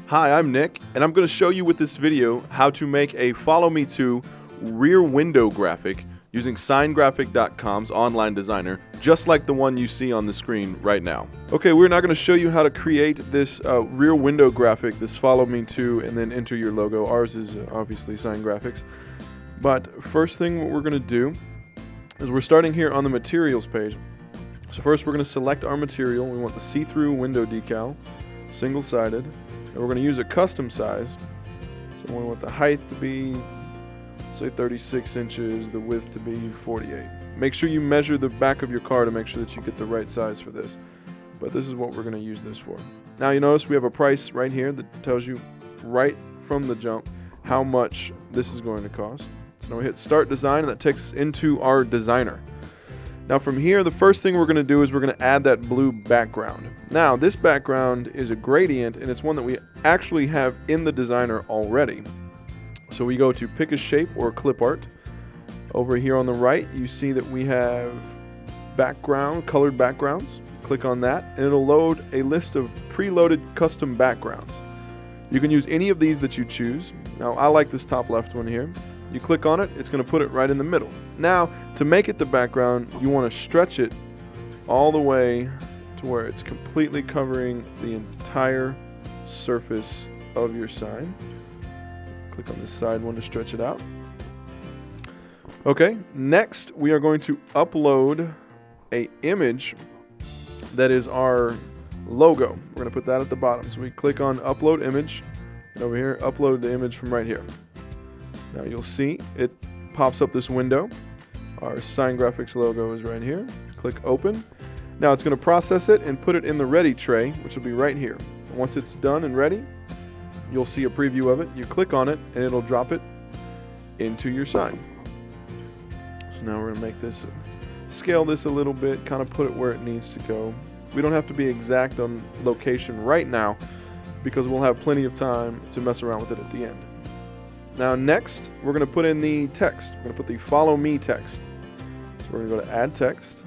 Hi, I'm Nick, and I'm going to show you with this video how to make a Follow Me To rear window graphic using signgraphic.com's online designer, just like the one you see on the screen right now. Okay, we're now going to show you how to create this rear window graphic, this Follow Me To, and then enter your logo. Ours is obviously Sign Graphics. But first thing what we're going to do is we're starting here on the materials page. So first we're going to select our material. We want the see-through window decal, single-sided. And we're going to use a custom size. So we want the height to be, say, 36 inches, the width to be 48. Make sure you measure the back of your car to make sure that you get the right size for this. But this is what we're going to use this for. Now you notice we have a price right here that tells you right from the jump how much this is going to cost. So now we hit Start Design, and that takes us into our designer. Now from here, the first thing we're going to do is we're going to add that blue background. Now this background is a gradient, and it's one that we actually have in the designer already. So we go to Pick a Shape or Clip Art. Over here on the right, you see that we have background, colored backgrounds. Click on that, and it'll load a list of preloaded custom backgrounds. You can use any of these that you choose. Now I like this top left one here. You click on it, it's going to put it right in the middle. Now, to make it the background, you want to stretch it all the way to where it's completely covering the entire surface of your sign. Click on the side one to stretch it out. Okay, next we are going to upload an image that is our logo. We're going to put that at the bottom. So we click on Upload Image, and over here, upload the image from right here. Now you'll see it pops up this window. Our Sign Graphics logo is right here. Click Open. Now it's going to process it and put it in the Ready tray, which will be right here. And once it's done and ready, you'll see a preview of it. You click on it and it'll drop it into your sign. So now we're going to make this, scale this a little bit, kind of put it where it needs to go. We don't have to be exact on location right now because we'll have plenty of time to mess around with it at the end. Now next, we're going to put in the text. We're going to put the Follow Me text. So we're going to go to Add Text,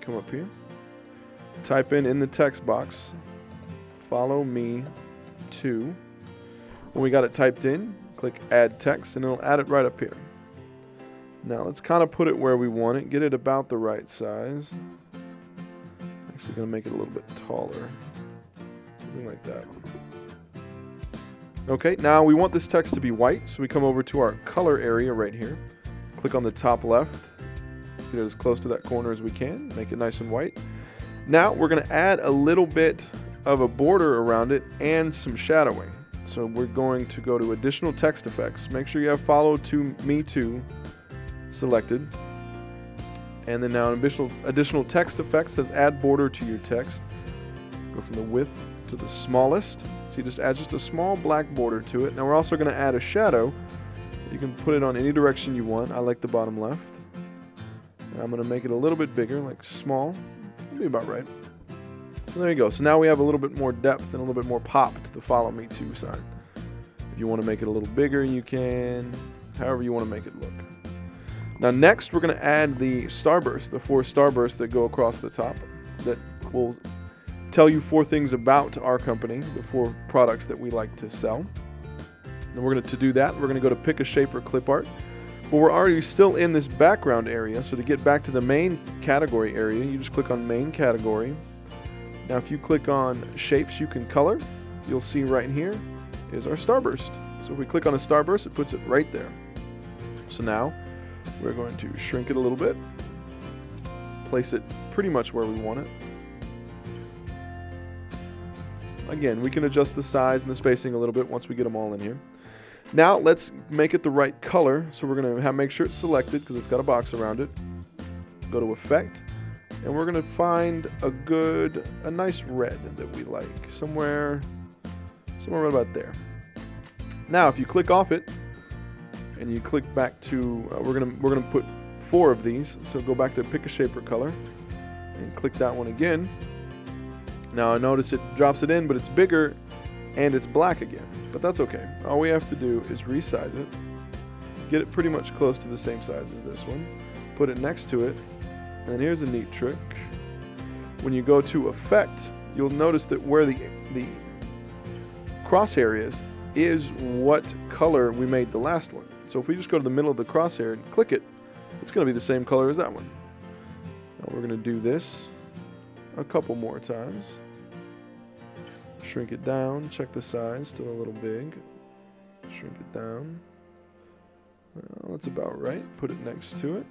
come up here, type in the text box, Follow Me To. When we got it typed in, click Add Text, and it'll add it right up here. Now let's kind of put it where we want it, get it about the right size. Actually going to make it a little bit taller, something like that. Okay, now we want this text to be white, so we come over to our color area right here. Click on the top left, get it as close to that corner as we can, make it nice and white. Now we're going to add a little bit of a border around it and some shadowing. So we're going to go to Additional Text Effects. Make sure you have Follow Me To selected. And then now additional text effects says Add Border to your text. Go from the width to the smallest. So you just add just a small black border to it. Now we're also going to add a shadow. You can put it on any direction you want. I like the bottom left. And I'm going to make it a little bit bigger, like small. That'll be about right. So there you go. So now we have a little bit more depth and a little bit more pop to the Follow Me To sign. If you want to make it a little bigger, you can. However you want to make it look. Now next we're going to add the starburst, the 4 starbursts that go across the top that will tell you 4 things about our company, the 4 products that we like to sell. And we're going to do that, we're going to go to Pick a Shape or Clip Art. But we're already still in this background area, so to get back to the main category area, you just click on Main Category. Now if you click on Shapes You Can Color, you'll see right here is our starburst. So if we click on a starburst, it puts it right there. So now we're going to shrink it a little bit, place it pretty much where we want it. Again, we can adjust the size and the spacing a little bit once we get them all in here. Now let's make it the right color. So we're going to make sure it's selected because it's got a box around it. Go to Effect, and we're going to find a nice red that we like, somewhere right about there. Now if you click off it and you click back to we're gonna put 4 of these. So go back to Pick a Shape or Color and click that one again. Now I notice it drops it in, but it's bigger and it's black again, but that's okay. All we have to do is resize it, get it pretty much close to the same size as this one, put it next to it, and here's a neat trick. When you go to Effect, you'll notice that where the crosshair is what color we made the last one. So if we just go to the middle of the crosshair and click it, it's going to be the same color as that one. Now we're going to do this a couple more times. Shrink it down, check the size, still a little big. Shrink it down. That's about right. Put it next to it.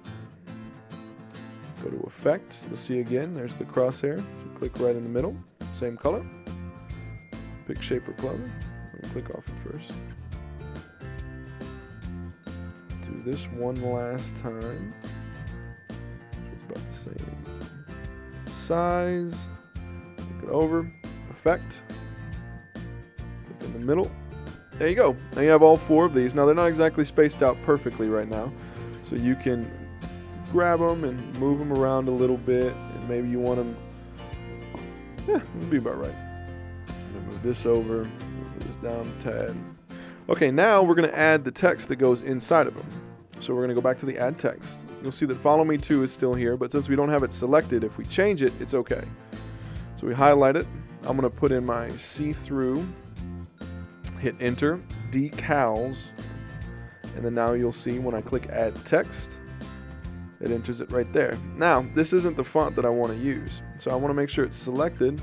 Go to Effect. You'll see again, there's the crosshair. So click right in the middle, same color. Pick shape or color. And click off it first. Do this one last time. It's about the same size. Click it over. Effect. Click in the middle. There you go. Now you have all 4 of these. Now they're not exactly spaced out perfectly right now, so you can grab them and move them around a little bit, and maybe you want them, yeah, it'll be about right. Move this over, move this down a tad. Okay, now we're going to add the text that goes inside of them. So we're going to go back to the add text. You'll see that follow me to is still here, but since we don't have it selected, if we change it, it's okay. So we highlight it. I'm going to put in my see-through, hit enter, decals, and then now you'll see when I click add text, it enters it right there. Now, this isn't the font that I want to use, so I want to make sure it's selected.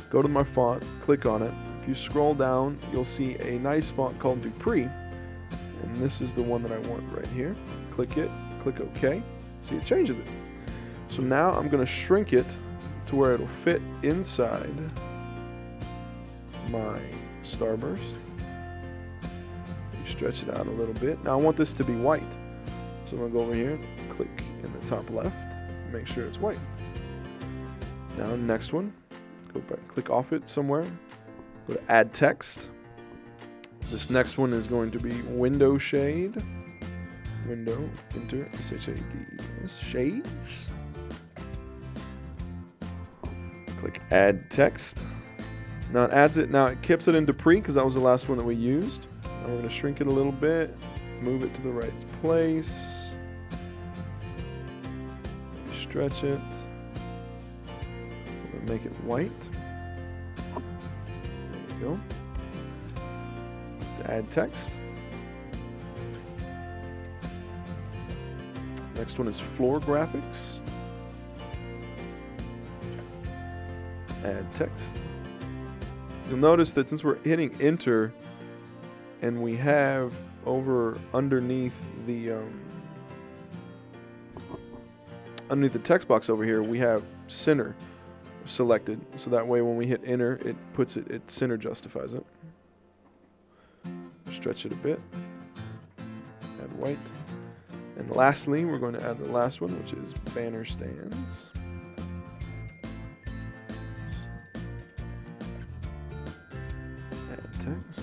Go to my font, click on it. If you scroll down, you'll see a nice font called Dupree, and this is the one that I want right here. Click it, click OK. See, it changes it. So now I'm going to shrink it to where it'll fit inside my starburst. Stretch it out a little bit. Now I want this to be white, so I'm going to go over here, click in the top left, make sure it's white. Now next one, go back, click off it somewhere, go to add text. This next one is going to be window shade. Window, enter, S-H-A-D-E, shades. Click add text. Now it adds it, now it keeps it in Dupree because that was the last one that we used. Now we're going to shrink it a little bit, move it to the right place, stretch it, we're going to make it white. There you go. To add text. Next one is floor graphics. Add text. You'll notice that since we're hitting enter, and we have over underneath the text box over here, we have center selected. So that way when we hit enter, it puts it center justifies it. Stretch it a bit. Add white. And lastly, we're going to add the last one, which is banner stands. Add text.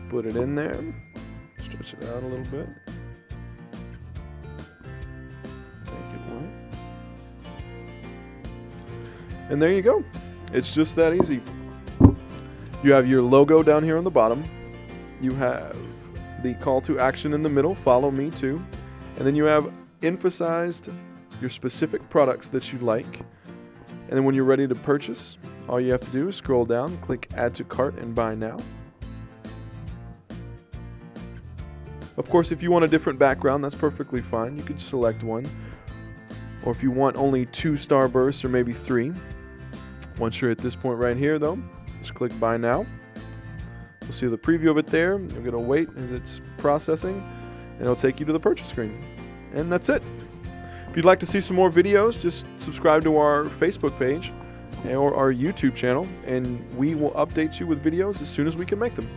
Put it in there, stretch it out a little bit, make it white, and there you go. It's just that easy. You have your logo down here on the bottom, you have the call to action in the middle, follow me to, and then you have emphasized your specific products that you like, and then when you're ready to purchase, all you have to do is scroll down, click add to cart and buy now. Of course, if you want a different background, that's perfectly fine. You could select one. Or if you want only 2 starbursts or maybe 3. Once you're at this point right here, though, just click Buy Now. You'll see the preview of it there. You're going to wait as it's processing, and it'll take you to the purchase screen. And that's it. If you'd like to see some more videos, just subscribe to our Facebook page or our YouTube channel, and we will update you with videos as soon as we can make them.